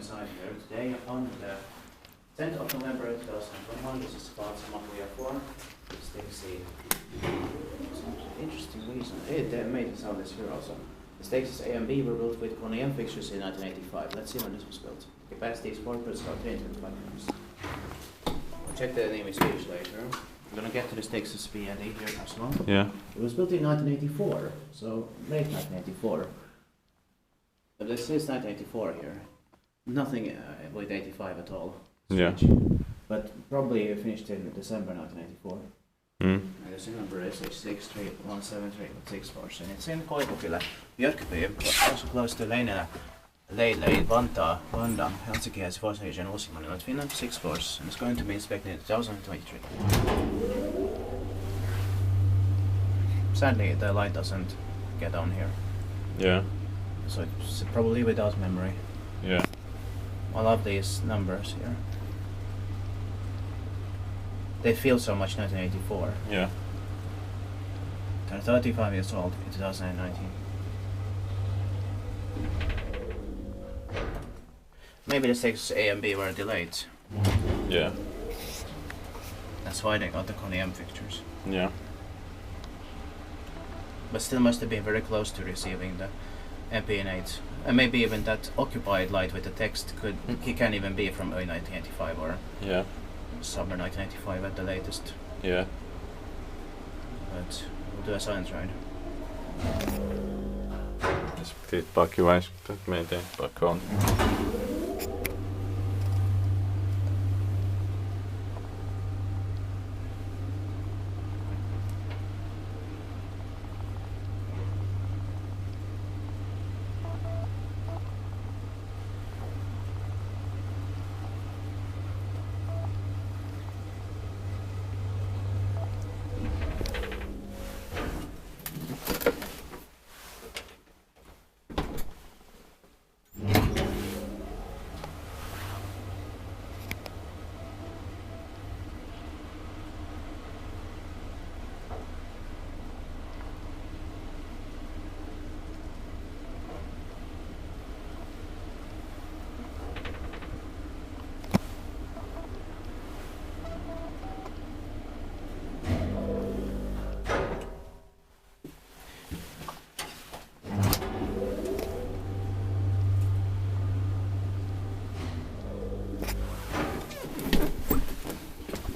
inside here. Today on the 10th of November 2021, this is Paatsamakuja 4. This takes some interesting reason. They made it sound this here also. The stakes A and B were built with Kone fixtures in 1985. Let's see when this was built. The capacity is 4 plus about 325 grams. We'll check the name in Swedish later. I'm gonna get to the stakes B and A here as well. Yeah. It was built in 1984, so late 1984. But this is 1984 here. Nothing with 85 at all. Yeah. But probably finished in December 1994. Mm. And the serial number is H6317364, and it's in Koivukylä, Björkby, also close to Leila, Vantaa, Helsinki has 4 region, Uusimaa, Finland, 6 floors, and it's going to be inspected in 2023. Sadly, the light doesn't get on here, Yeah. so it's probably without memory. Yeah. I love these numbers here. They feel so much 1984. Yeah. They're 35 years old in 2019. Maybe the 6 A and B were delayed. Yeah. That's why they got the Kone fixtures. Yeah. But still must have been very close to receiving the MP8. And maybe even that occupied light with the text he can even be from early 1985 or Yeah. summer 1995 at the latest. Yeah. But we'll do a science ride. Respektive pakkivaisi meitä pakkoon.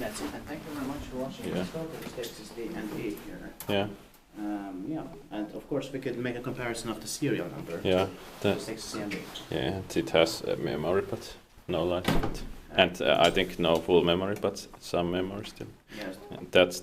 That's it, and thank you very much for watching. Yeah. Let's go to the stakes D and E here. Yeah. Yeah, and of course we could make a comparison of the serial number. Yeah. The 6 C and B. Yeah. It has a memory, but no light. And I think no full memory, but some memory still. Yes. And that's